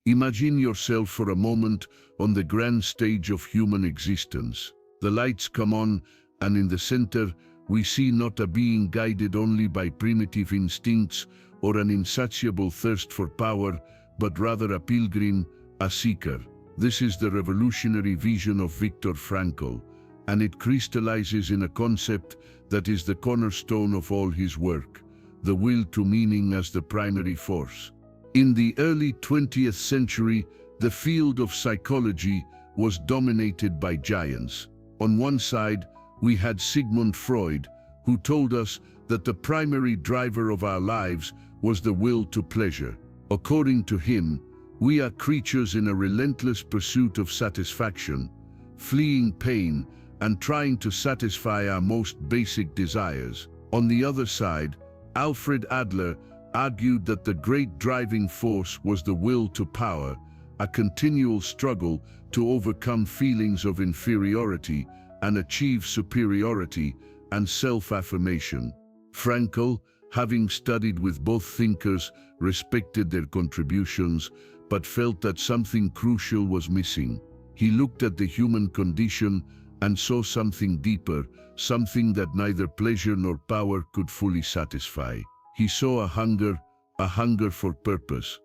Imagine yourself for a moment on the grand stage of human existence. The lights come on, and in the center, we see not a being guided only by primitive instincts or an insatiable thirst for power, but rather a pilgrim, a seeker. This is the revolutionary vision of Viktor Frankl, and it crystallizes in a concept that is the cornerstone of all his work: the will to meaning as the primary force. In the early 20th century, the field of psychology was dominated by giants. On one side, we had Sigmund Freud, who told us that the primary driver of our lives was the will to pleasure. According to him, we are creatures in a relentless pursuit of satisfaction, fleeing pain and trying to satisfy our most basic desires. On the other side, Alfred Adler argued that the great driving force was the will to power, a continual struggle to overcome feelings of inferiority and achieve superiority and self-affirmation. Frankl, having studied with both thinkers, respected their contributions, but felt that something crucial was missing. He looked at the human condition and saw something deeper, something that neither pleasure nor power could fully satisfy. He saw a hunger for purpose.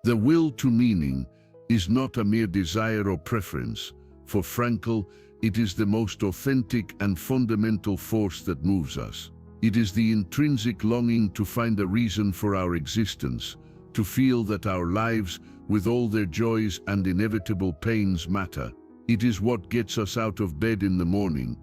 The will to meaning is not a mere desire or preference. For Frankl, it is the most authentic and fundamental force that moves us. It is the intrinsic longing to find a reason for our existence, to feel that our lives, with all their joys and inevitable pains, matter. It is what gets us out of bed in the morning,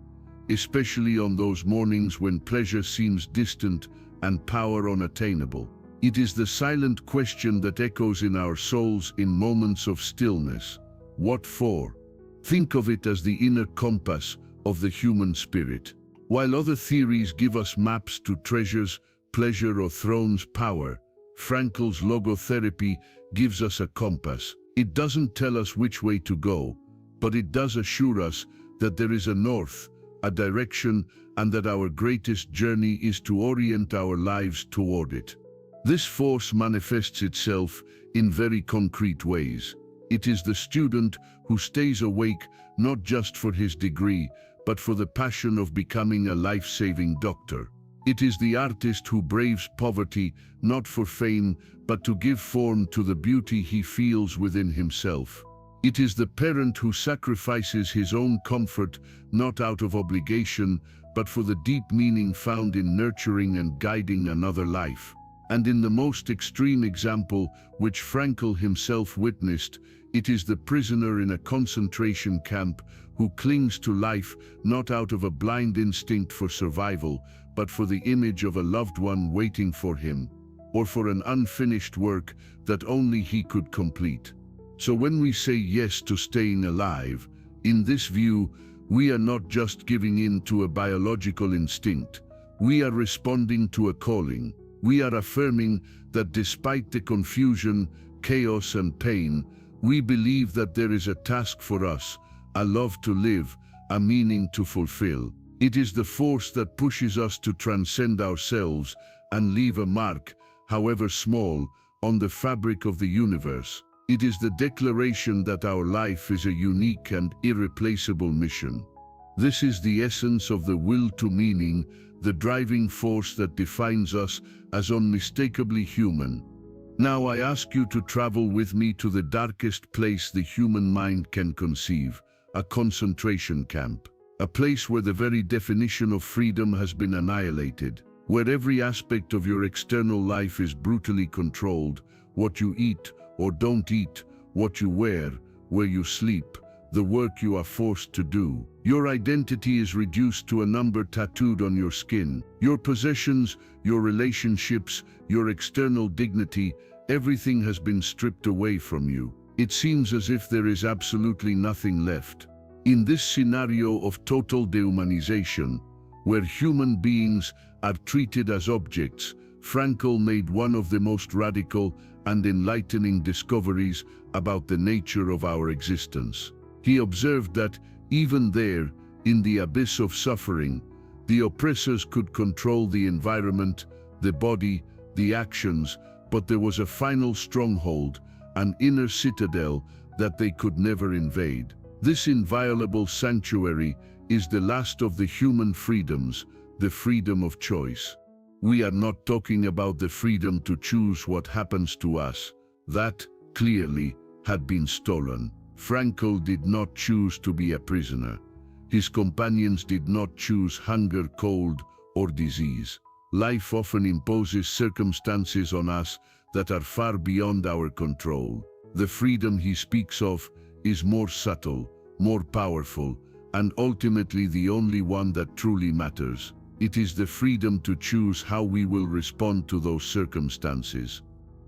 especially on those mornings when pleasure seems distant and power unattainable. It is the silent question that echoes in our souls in moments of stillness. What for? Think of it as the inner compass of the human spirit. While other theories give us maps to treasures, pleasure, or thrones, power, Frankl's logotherapy gives us a compass. It doesn't tell us which way to go, but it does assure us that there is a north, a direction, and that our greatest journey is to orient our lives toward it. This force manifests itself in very concrete ways. It is the student who stays awake not just for his degree, but for the passion of becoming a life-saving doctor. It is the artist who braves poverty not for fame, but to give form to the beauty he feels within himself. It is the parent who sacrifices his own comfort not out of obligation, but for the deep meaning found in nurturing and guiding another life. And in the most extreme example, which Frankl himself witnessed, it is the prisoner in a concentration camp who clings to life not out of a blind instinct for survival, but for the image of a loved one waiting for him, or for an unfinished work that only he could complete. So when we say yes to staying alive, in this view, we are not just giving in to a biological instinct. We are responding to a calling. We are affirming that despite the confusion, chaos, and pain, we believe that there is a task for us, a love to live, a meaning to fulfill. It is the force that pushes us to transcend ourselves and leave a mark, however small, on the fabric of the universe. It is the declaration that our life is a unique and irreplaceable mission. This is the essence of the will to meaning, the driving force that defines us as unmistakably human. Now I ask you to travel with me to the darkest place the human mind can conceive, a concentration camp. A place where the very definition of freedom has been annihilated, where every aspect of your external life is brutally controlled: what you eat or don't eat, what you wear, where you sleep, the work you are forced to do. Your identity is reduced to a number tattooed on your skin. Your possessions, your relationships, your external dignity, everything has been stripped away from you. It seems as if there is absolutely nothing left. In this scenario of total dehumanization, where human beings are treated as objects, Frankl made one of the most radical and enlightening discoveries about the nature of our existence. He observed that even there, in the abyss of suffering, the oppressors could control the environment, the body, the actions, but there was a final stronghold, an inner citadel that they could never invade. This inviolable sanctuary is the last of the human freedoms, the freedom of choice. We are not talking about the freedom to choose what happens to us. That, clearly, had been stolen. Frankl did not choose to be a prisoner. His companions did not choose hunger, cold, or disease. Life often imposes circumstances on us that are far beyond our control. The freedom he speaks of is more subtle, more powerful, and ultimately the only one that truly matters. It is the freedom to choose how we will respond to those circumstances.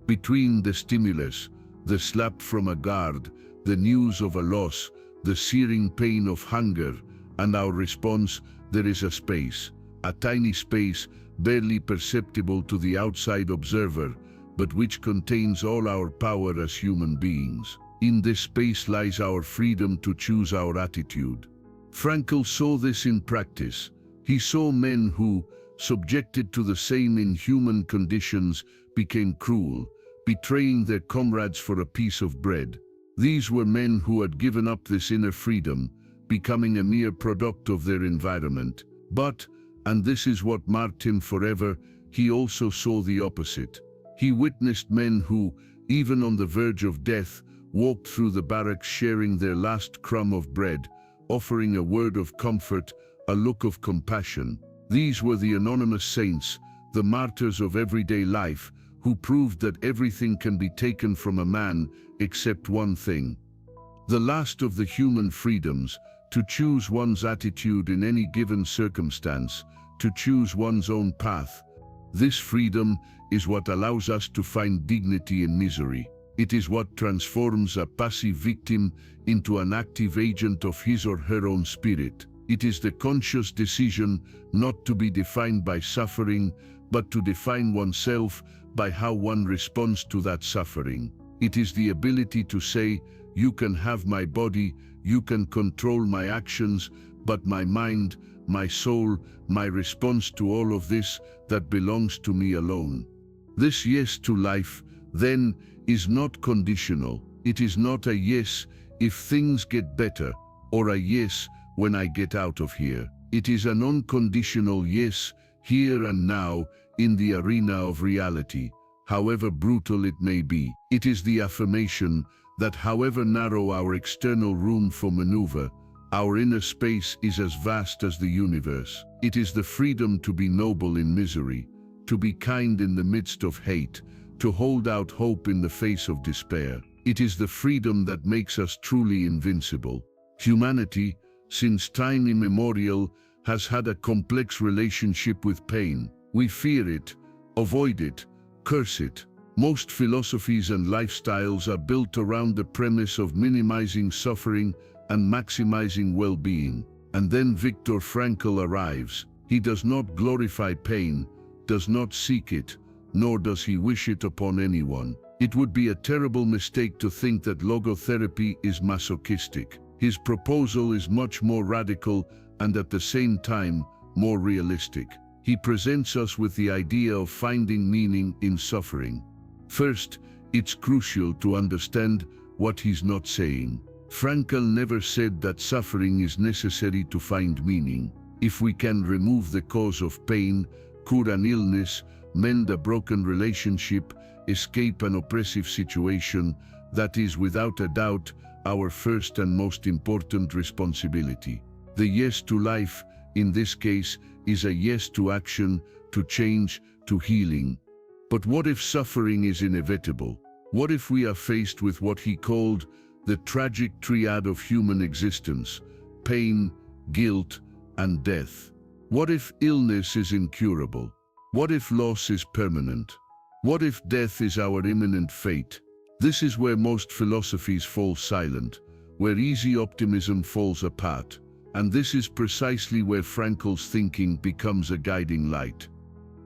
Between the stimulus, the slap from a guard, the news of a loss, the searing pain of hunger, and our response, there is a space, a tiny space, barely perceptible to the outside observer, but which contains all our power as human beings. In this space lies our freedom to choose our attitude. Frankl saw this in practice. He saw men who, subjected to the same inhuman conditions, became cruel, betraying their comrades for a piece of bread. These were men who had given up this inner freedom, becoming a mere product of their environment. But, and this is what marked him forever, he also saw the opposite. He witnessed men who, even on the verge of death, walked through the barracks sharing their last crumb of bread, offering a word of comfort, a look of compassion. These were the anonymous saints, the martyrs of everyday life, who proved that everything can be taken from a man except one thing. The last of the human freedoms, to choose one's attitude in any given circumstance, to choose one's own path. This freedom is what allows us to find dignity in misery. It is what transforms a passive victim into an active agent of his or her own spirit. It is the conscious decision not to be defined by suffering, but to define oneself by how one responds to that suffering. It is the ability to say, you can have my body, you can control my actions, but my mind, my soul, my response to all of this, that belongs to me alone. This yes to life, then, is not conditional. It is not a yes if things get better, or a yes when I get out of here. It is an unconditional yes, here and now, in the arena of reality, however brutal it may be. It is the affirmation that however narrow our external room for maneuver, our inner space is as vast as the universe. It is the freedom to be noble in misery, to be kind in the midst of hate, to hold out hope in the face of despair. It is the freedom that makes us truly invincible. Humanity, since time immemorial, has had a complex relationship with pain. We fear it, avoid it, curse it. Most philosophies and lifestyles are built around the premise of minimizing suffering and maximizing well-being. And then Viktor Frankl arrives. He does not glorify pain, does not seek it, nor does he wish it upon anyone. It would be a terrible mistake to think that logotherapy is masochistic. His proposal is much more radical and at the same time more realistic. He presents us with the idea of finding meaning in suffering. First, it's crucial to understand what he's not saying. Frankl never said that suffering is necessary to find meaning. If we can remove the cause of pain, cure an illness, mend a broken relationship, escape an oppressive situation, that is without a doubt our first and most important responsibility. The yes to life, in this case, is a yes to action, to change, to healing. But what if suffering is inevitable? What if we are faced with what he called the tragic triad of human existence: pain, guilt, and death? What if illness is incurable? What if loss is permanent? What if death is our imminent fate? This is where most philosophies fall silent, where easy optimism falls apart, and this is precisely where Frankl's thinking becomes a guiding light.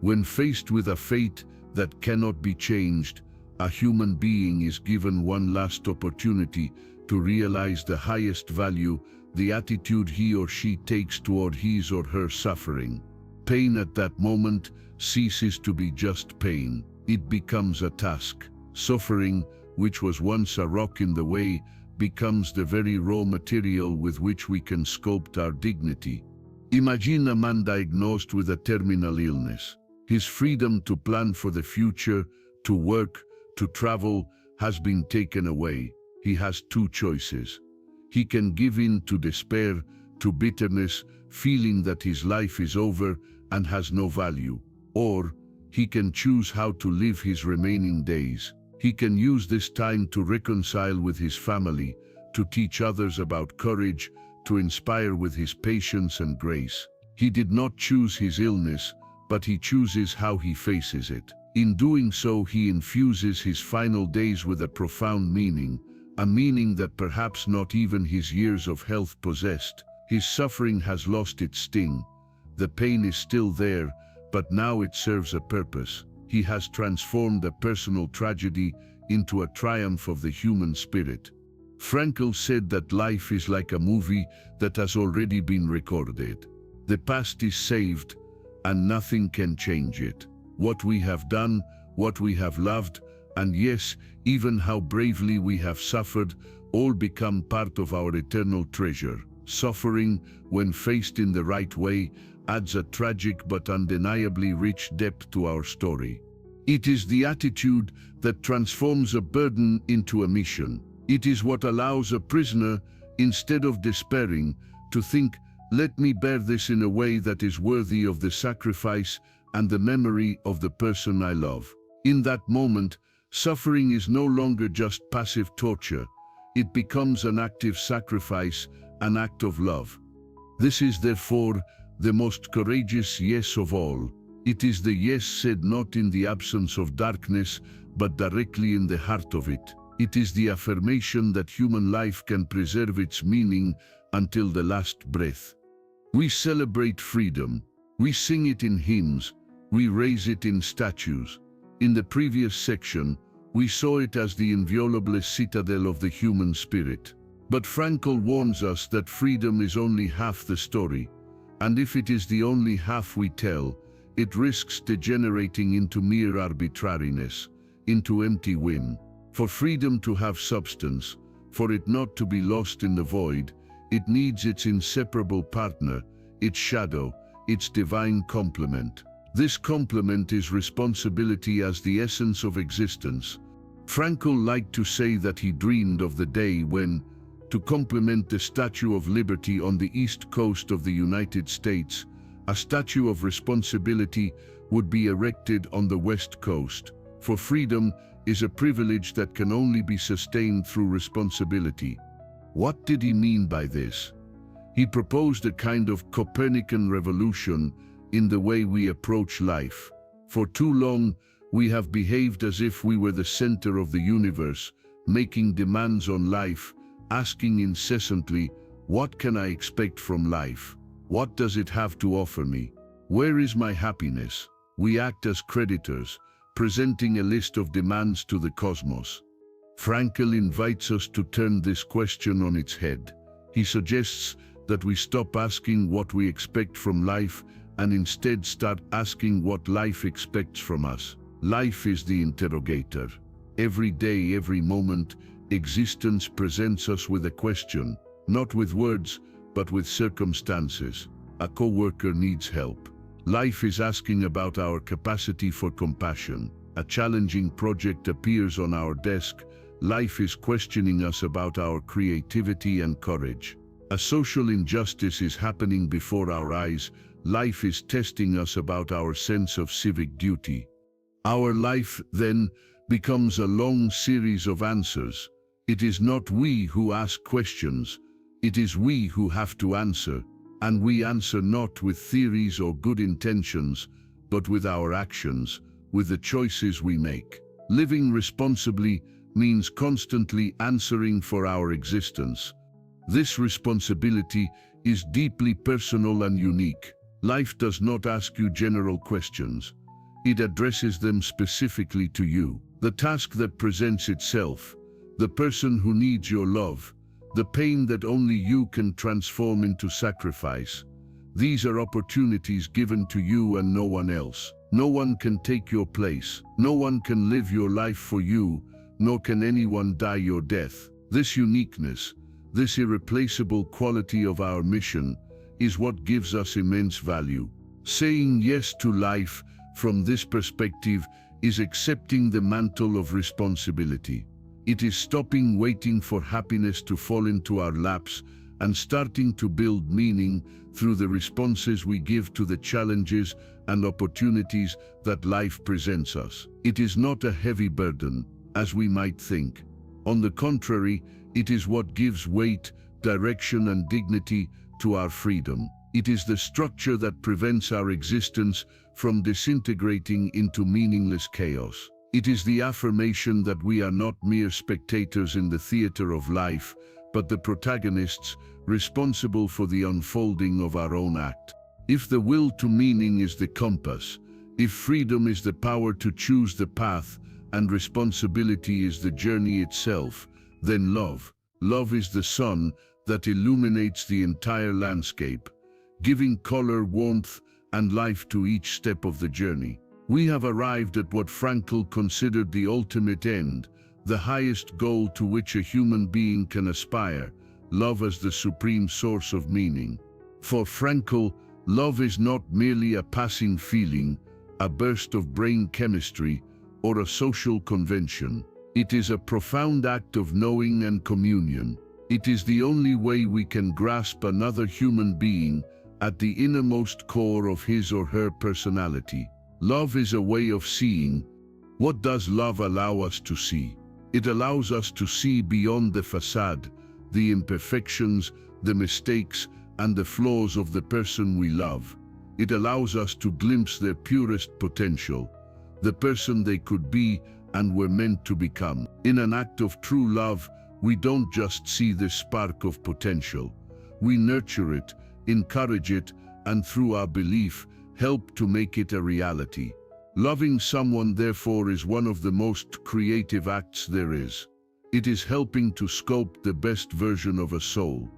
When faced with a fate that cannot be changed, a human being is given one last opportunity to realize the highest value, the attitude he or she takes toward his or her suffering. Pain at that moment ceases to be just pain. It becomes a task. Suffering, which was once a rock in the way, becomes the very raw material with which we can sculpt our dignity. Imagine a man diagnosed with a terminal illness. His freedom to plan for the future, to work, to travel, has been taken away. He has two choices. He can give in to despair, to bitterness, feeling that his life is over and has no value. Or he can choose how to live his remaining days. He can use this time to reconcile with his family, to teach others about courage, to inspire with his patience and grace. He did not choose his illness, but he chooses how he faces it. In doing so, he infuses his final days with a profound meaning, a meaning that perhaps not even his years of health possessed. His suffering has lost its sting. The pain is still there, but now it serves a purpose. He has transformed a personal tragedy into a triumph of the human spirit. Frankl said that life is like a movie that has already been recorded. The past is saved, and nothing can change it. What we have done, what we have loved, and yes, even how bravely we have suffered, all become part of our eternal treasure. Suffering, when faced in the right way, adds a tragic but undeniably rich depth to our story. It is the attitude that transforms a burden into a mission. It is what allows a prisoner, instead of despairing, to think, "Let me bear this in a way that is worthy of the sacrifice and the memory of the person I love." In that moment, suffering is no longer just passive torture. It becomes an active sacrifice, an act of love. This is therefore the most courageous yes of all. It is the yes said not in the absence of darkness, but directly in the heart of it. It is the affirmation that human life can preserve its meaning until the last breath. We celebrate freedom. We sing it in hymns. We raise it in statues. In the previous section, we saw it as the inviolable citadel of the human spirit. But Frankl warns us that freedom is only half the story, and if it is the only half we tell, it risks degenerating into mere arbitrariness, into empty whim. For freedom to have substance, for it not to be lost in the void, it needs its inseparable partner, its shadow, its divine complement. This complement is responsibility as the essence of existence. Frankl liked to say that he dreamed of the day when, to complement the Statue of Liberty on the East Coast of the United States, a statue of responsibility would be erected on the West Coast. For freedom is a privilege that can only be sustained through responsibility. What did he mean by this? He proposed a kind of Copernican revolution in the way we approach life. For too long, we have behaved as if we were the center of the universe, making demands on life, asking incessantly, "What can I expect from life? What does it have to offer me? Where is my happiness?" We act as creditors, presenting a list of demands to the cosmos. Frankl invites us to turn this question on its head. He suggests that we stop asking what we expect from life and instead start asking what life expects from us. Life is the interrogator. Every day, every moment, existence presents us with a question, not with words, but with circumstances. A co-worker needs help. Life is asking about our capacity for compassion. A challenging project appears on our desk. Life is questioning us about our creativity and courage. A social injustice is happening before our eyes. Life is testing us about our sense of civic duty. Our life, then, becomes a long series of answers. It is not we who ask questions, it is we who have to answer, and we answer not with theories or good intentions, but with our actions, with the choices we make. Living responsibly means constantly answering for our existence. This responsibility is deeply personal and unique. Life does not ask you general questions. It addresses them specifically to you. The task that presents itself, the person who needs your love, the pain that only you can transform into sacrifice. These are opportunities given to you and no one else. No one can take your place. No one can live your life for you, nor can anyone die your death. This uniqueness, this irreplaceable quality of our mission, is what gives us immense value. Saying yes to life from this perspective is accepting the mantle of responsibility. It is stopping waiting for happiness to fall into our laps and starting to build meaning through the responses we give to the challenges and opportunities that life presents us. It is not a heavy burden, as we might think. On the contrary, it is what gives weight, direction, and dignity to our freedom. It is the structure that prevents our existence from disintegrating into meaningless chaos. It is the affirmation that we are not mere spectators in the theater of life, but the protagonists responsible for the unfolding of our own act. If the will to meaning is the compass, if freedom is the power to choose the path, and responsibility is the journey itself, then love is the sun that illuminates the entire landscape, giving color, warmth, and life to each step of the journey. We have arrived at what Frankl considered the ultimate end, the highest goal to which a human being can aspire, love as the supreme source of meaning. For Frankl, love is not merely a passing feeling, a burst of brain chemistry, or a social convention. It is a profound act of knowing and communion. It is the only way we can grasp another human being at the innermost core of his or her personality. Love is a way of seeing. What does love allow us to see? It allows us to see beyond the facade, the imperfections, the mistakes, and the flaws of the person we love. It allows us to glimpse their purest potential, the person they could be and were meant to become. In an act of true love, we don't just see this spark of potential. We nurture it, encourage it, and through our belief, help to make it a reality. Loving someone, therefore, is one of the most creative acts there is. It is helping to sculpt the best version of a soul.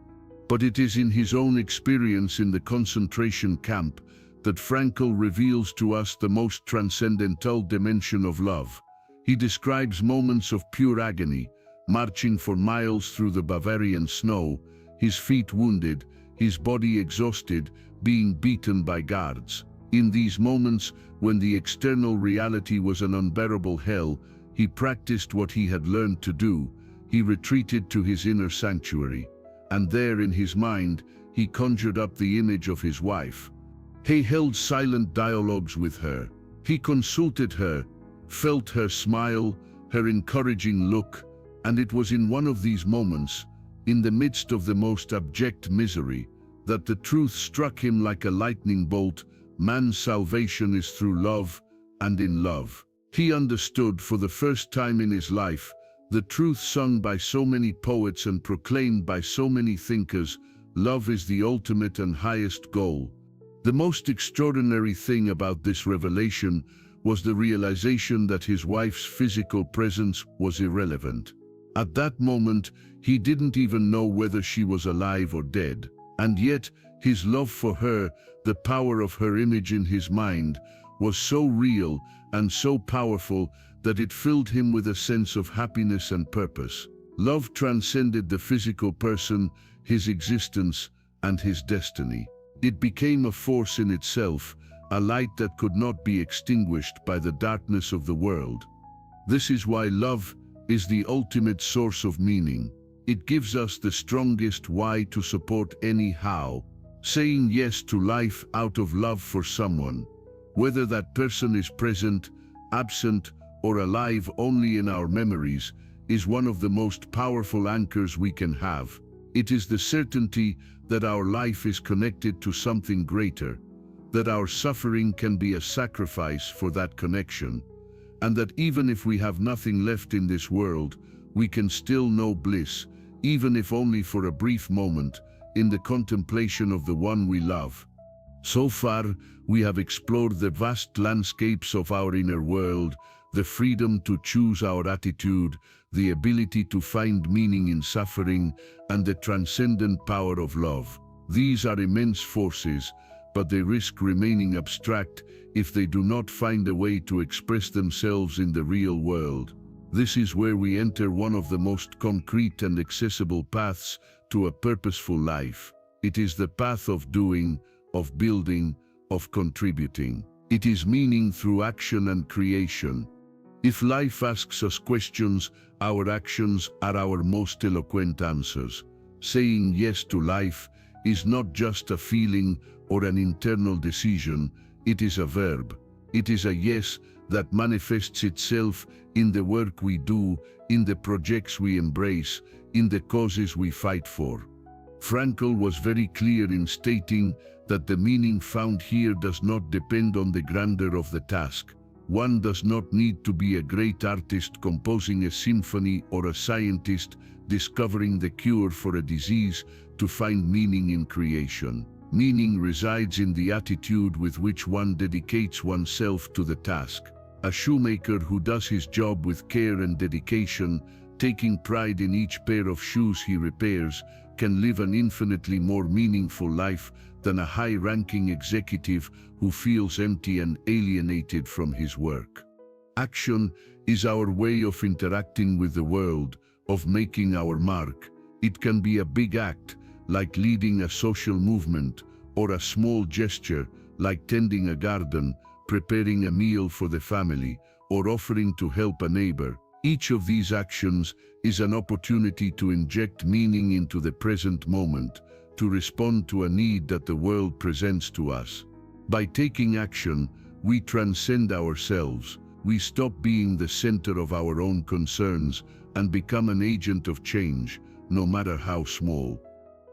But it is in his own experience in the concentration camp that Frankl reveals to us the most transcendental dimension of love. He describes moments of pure agony, marching for miles through the Bavarian snow, his feet wounded, his body exhausted, being beaten by guards. In these moments, when the external reality was an unbearable hell, he practiced what he had learned to do. He retreated to his inner sanctuary, and there in his mind, he conjured up the image of his wife. He held silent dialogues with her. He consulted her, felt her smile, her encouraging look, and it was in one of these moments, in the midst of the most abject misery, that the truth struck him like a lightning bolt. Man's salvation is through love, and in love. He understood for the first time in his life the truth sung by so many poets and proclaimed by so many thinkers: love is the ultimate and highest goal. The most extraordinary thing about this revelation was the realization that his wife's physical presence was irrelevant. At that moment, he didn't even know whether she was alive or dead. And yet, his love for her, the power of her image in his mind, was so real and so powerful that it filled him with a sense of happiness and purpose. Love transcended the physical person, his existence, and his destiny. It became a force in itself, a light that could not be extinguished by the darkness of the world. This is why love is the ultimate source of meaning. It gives us the strongest why to support any how. Saying yes to life out of love for someone, whether that person is present, absent, or alive only in our memories, is one of the most powerful anchors we can have. It is the certainty that our life is connected to something greater, that our suffering can be a sacrifice for that connection, and that even if we have nothing left in this world, we can still know bliss, even if only for a brief moment, in the contemplation of the one we love. So far, we have explored the vast landscapes of our inner world, the freedom to choose our attitude, the ability to find meaning in suffering, and the transcendent power of love. These are immense forces, but they risk remaining abstract if they do not find a way to express themselves in the real world. This is where we enter one of the most concrete and accessible paths to a purposeful life. It is the path of doing, of building, of contributing. It is meaning through action and creation. If life asks us questions, our actions are our most eloquent answers. Saying yes to life is not just a feeling or an internal decision, it is a verb. It is a yes that manifests itself in the work we do, in the projects we embrace, in the causes we fight for. Frankl was very clear in stating that the meaning found here does not depend on the grandeur of the task. One does not need to be a great artist composing a symphony or a scientist discovering the cure for a disease to find meaning in creation. Meaning resides in the attitude with which one dedicates oneself to the task. A shoemaker who does his job with care and dedication, taking pride in each pair of shoes he repairs, can live an infinitely more meaningful life than a high-ranking executive who feels empty and alienated from his work. Action is our way of interacting with the world, of making our mark. It can be a big act, like leading a social movement, or a small gesture, like tending a garden, preparing a meal for the family, or offering to help a neighbor. Each of these actions is an opportunity to inject meaning into the present moment, to respond to a need that the world presents to us. By taking action, we transcend ourselves. We stop being the center of our own concerns and become an agent of change, no matter how small.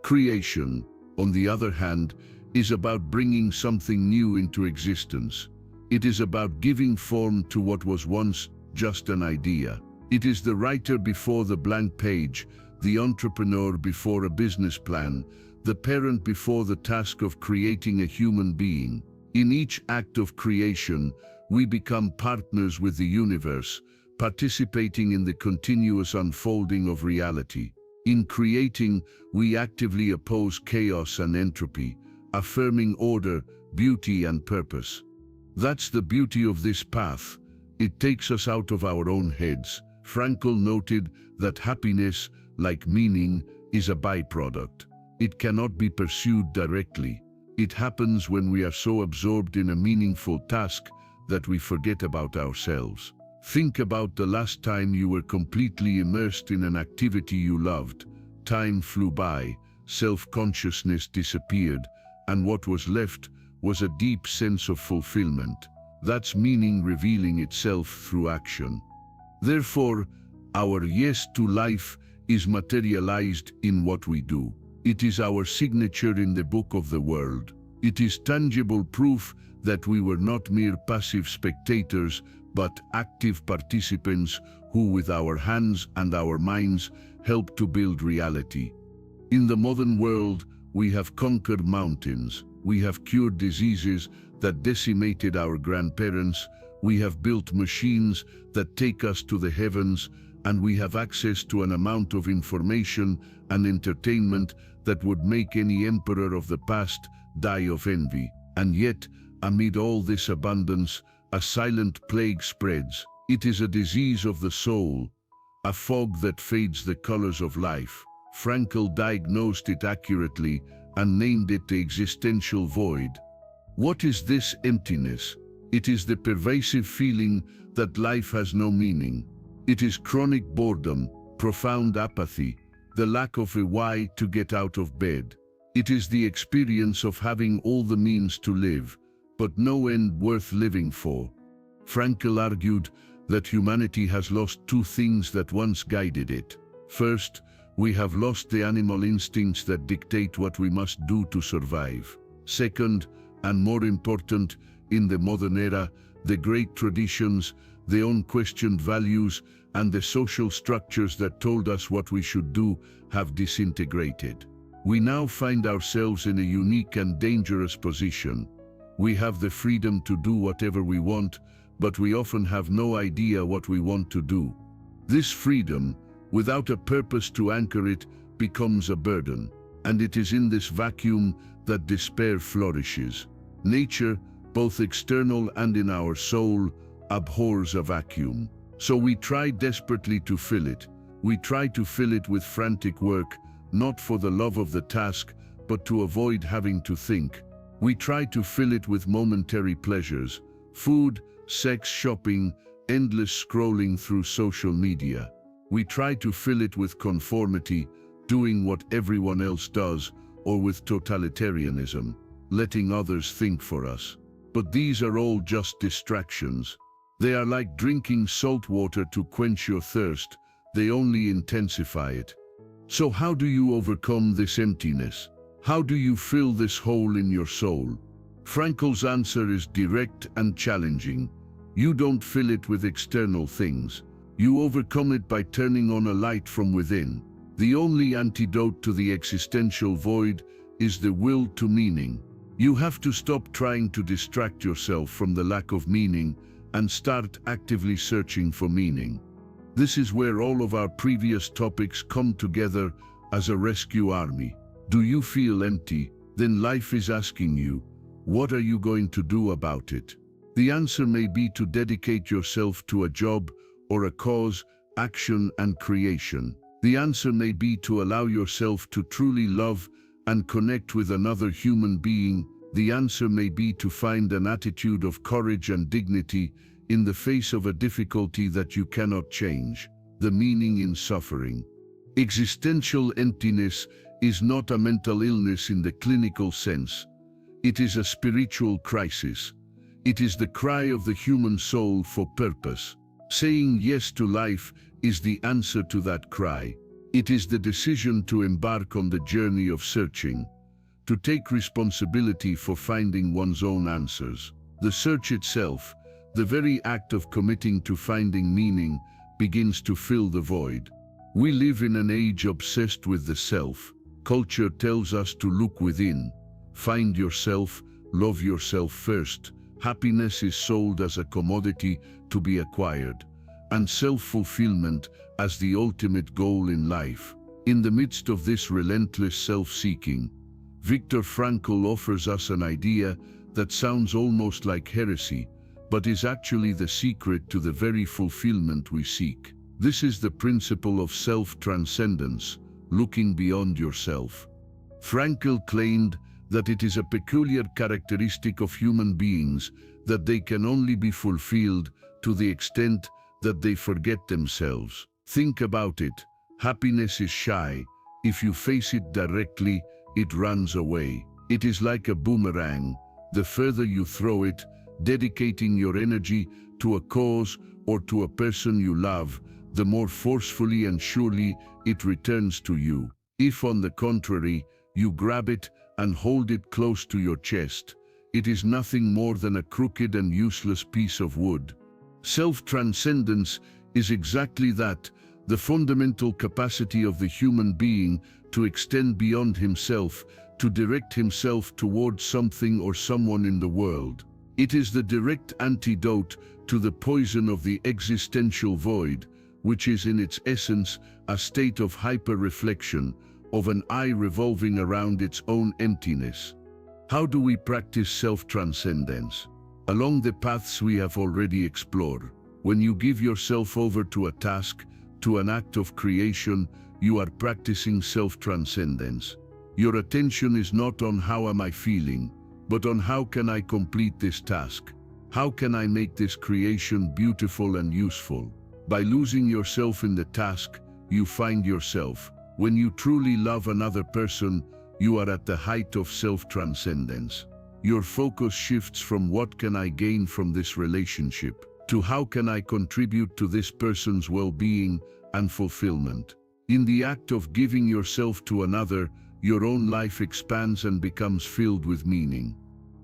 Creation, on the other hand, is about bringing something new into existence. It is about giving form to what was once just an idea. It is the writer before the blank page, the entrepreneur before a business plan, the parent before the task of creating a human being. In each act of creation, we become partners with the universe, participating in the continuous unfolding of reality. In creating, we actively oppose chaos and entropy, affirming order, beauty, and purpose. That's the beauty of this path. It takes us out of our own heads. Frankl noted that happiness, like meaning, is a byproduct. It cannot be pursued directly. It happens when we are so absorbed in a meaningful task that we forget about ourselves. Think about the last time you were completely immersed in an activity you loved. Time flew by, self-consciousness disappeared, and what was left was a deep sense of fulfillment. That's meaning revealing itself through action. Therefore, our yes to life is materialized in what we do. It is our signature in the book of the world. It is tangible proof that we were not mere passive spectators, but active participants who, with our hands and our minds, help to build reality. In the modern world, we have conquered mountains. We have cured diseases that decimated our grandparents. We have built machines that take us to the heavens, and we have access to an amount of information and entertainment that would make any emperor of the past die of envy. And yet, amid all this abundance, a silent plague spreads. It is a disease of the soul, a fog that fades the colors of life. Frankl diagnosed it accurately and named it the existential void. What is this emptiness? It is the pervasive feeling that life has no meaning. It is chronic boredom, profound apathy, the lack of a why to get out of bed. It is the experience of having all the means to live, but no end worth living for. Frankl argued that humanity has lost two things that once guided it. First, we have lost the animal instincts that dictate what we must do to survive. Second, and more important, in the modern era, the great traditions, the unquestioned values, and the social structures that told us what we should do have disintegrated. We now find ourselves in a unique and dangerous position. We have the freedom to do whatever we want, but we often have no idea what we want to do. This freedom, without a purpose to anchor it, becomes a burden, and it is in this vacuum that despair flourishes. Nature, both external and in our soul, abhors a vacuum. So we try desperately to fill it. We try to fill it with frantic work, not for the love of the task, but to avoid having to think. We try to fill it with momentary pleasures, food, sex, shopping, endless scrolling through social media. We try to fill it with conformity, doing what everyone else does, or with totalitarianism, letting others think for us. But these are all just distractions. They are like drinking salt water to quench your thirst. They only intensify it. So how do you overcome this emptiness? How do you fill this hole in your soul? Frankl's answer is direct and challenging. You don't fill it with external things. You overcome it by turning on a light from within. The only antidote to the existential void is the will to meaning. You have to stop trying to distract yourself from the lack of meaning and start actively searching for meaning. This is where all of our previous topics come together as a rescue army. Do you feel empty? Then life is asking you, what are you going to do about it? The answer may be to dedicate yourself to a job or a cause, action and creation. The answer may be to allow yourself to truly love and connect with another human being. The answer may be to find an attitude of courage and dignity in the face of a difficulty that you cannot change. The meaning in suffering. Existential emptiness is not a mental illness in the clinical sense. It is a spiritual crisis. It is the cry of the human soul for purpose. Saying yes to life is the answer to that cry. It is the decision to embark on the journey of searching, to take responsibility for finding one's own answers. The search itself, the very act of committing to finding meaning, begins to fill the void. We live in an age obsessed with the self. Culture tells us to look within. Find yourself, love yourself first. Happiness is sold as a commodity to be acquired, and self-fulfillment as the ultimate goal in life. In the midst of this relentless self-seeking, Viktor Frankl offers us an idea that sounds almost like heresy, but is actually the secret to the very fulfillment we seek. This is the principle of self-transcendence, looking beyond yourself. Frankl claimed that it is a peculiar characteristic of human beings that they can only be fulfilled to the extent that they forget themselves. Think about it. Happiness is shy. If you face it directly, it runs away. It is like a boomerang. The further you throw it, dedicating your energy to a cause or to a person you love, the more forcefully and surely it returns to you. If, on the contrary, you grab it and hold it close to your chest, it is nothing more than a crooked and useless piece of wood. Self-transcendence is exactly that, the fundamental capacity of the human being to extend beyond himself, to direct himself towards something or someone in the world. It is the direct antidote to the poison of the existential void, which is in its essence a state of hyper-reflection, of an eye revolving around its own emptiness. How do we practice self-transcendence? Along the paths we have already explored. When you give yourself over to a task, to an act of creation, you are practicing self-transcendence. Your attention is not on how am I feeling, but on how can I complete this task? How can I make this creation beautiful and useful? By losing yourself in the task, you find yourself. When you truly love another person, you are at the height of self-transcendence. Your focus shifts from what can I gain from this relationship to how can I contribute to this person's well-being and fulfillment. In the act of giving yourself to another, your own life expands and becomes filled with meaning.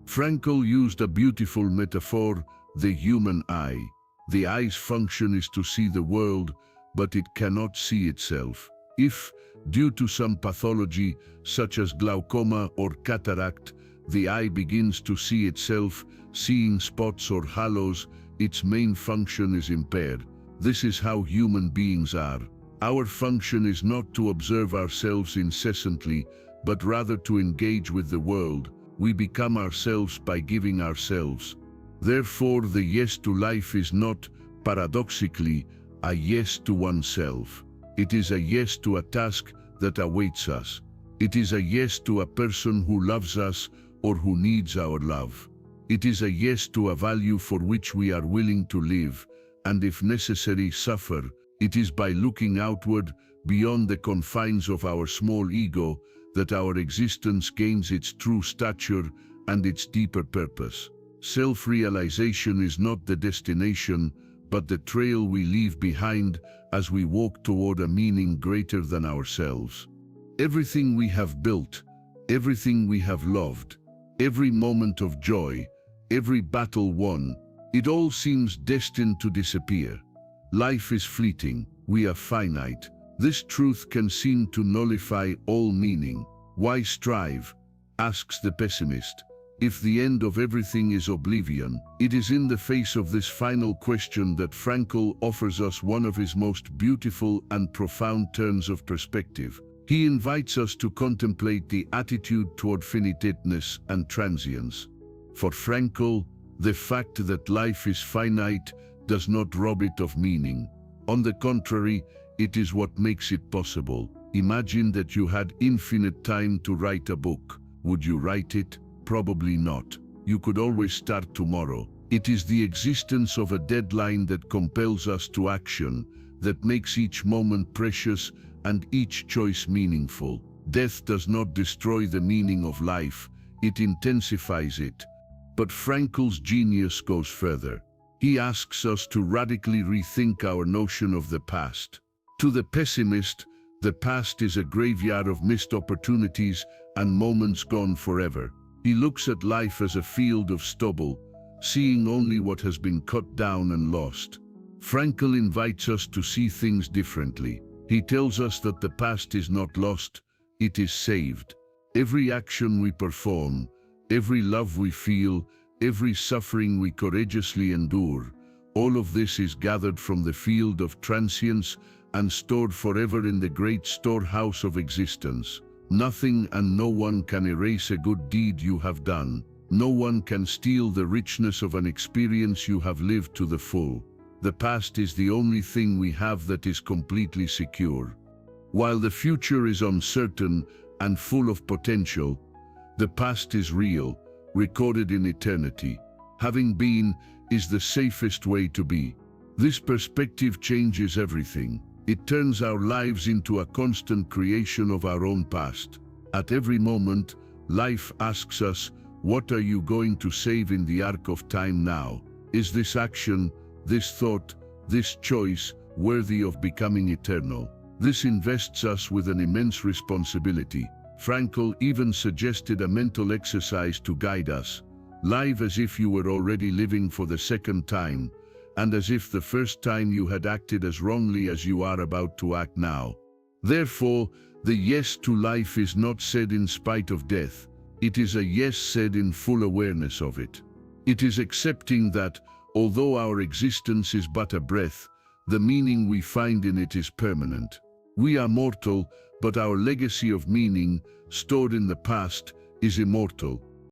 Frankl used a beautiful metaphor, the human eye. The eye's function is to see the world, but it cannot see itself. If, due to some pathology, such as glaucoma or cataract, the eye begins to see itself, seeing spots or halos, its main function is impaired. This is how human beings are. Our function is not to observe ourselves incessantly, but rather to engage with the world. We become ourselves by giving ourselves. Therefore, the yes to life is not paradoxically, a yes to oneself. It is a yes to a task that awaits us. It is a yes to a person who loves us or who needs our love. It is a yes to a value for which we are willing to live, and if necessary, suffer. It is by looking outward, beyond the confines of our small ego, that our existence gains its true stature and its deeper purpose. Self-realization is not the destination, but the trail we leave behind as we walk toward a meaning greater than ourselves. Everything we have built, everything we have loved, every moment of joy, every battle won, it all seems destined to disappear. Life is fleeting, we are finite. This truth can seem to nullify all meaning. Why strive? Asks the pessimist. If the end of everything is oblivion, it is in the face of this final question that Frankl offers us one of his most beautiful and profound turns of perspective. He invites us to contemplate the attitude toward finiteness and transience. For Frankl, the fact that life is finite does not rob it of meaning. On the contrary, it is what makes it possible. Imagine that you had infinite time to write a book. Would you write it? Probably not. You could always start tomorrow. It is the existence of a deadline that compels us to action, that makes each moment precious and each choice meaningful. Death does not destroy the meaning of life, it intensifies it. But Frankl's genius goes further. He asks us to radically rethink our notion of the past. To the pessimist, the past is a graveyard of missed opportunities and moments gone forever. He looks at life as a field of stubble, seeing only what has been cut down and lost. Frankl invites us to see things differently. He tells us that the past is not lost, it is saved. Every action we perform, every love we feel, every suffering we courageously endure, all of this is gathered from the field of transience and stored forever in the great storehouse of existence. Nothing and no one can erase a good deed you have done. No one can steal the richness of an experience you have lived to the full. The past is the only thing we have that is completely secure. While the future is uncertain and full of potential, the past is real, recorded in eternity. Having been is the safest way to be. This perspective changes everything. It turns our lives into a constant creation of our own past. At every moment, life asks us, what are you going to save in the arc of time now? Is this action, this thought, this choice worthy of becoming eternal? This invests us with an immense responsibility. Frankl even suggested a mental exercise to guide us. Live as if you were already living for the second time, and as if the first time you had acted as wrongly as you are about to act now. Therefore, the yes to life is not said in spite of death. It is a yes said in full awareness of it. It is accepting that, although our existence is but a breath, the meaning we find in it is permanent. We are mortal, but our legacy of meaning, stored in the past, is immortal.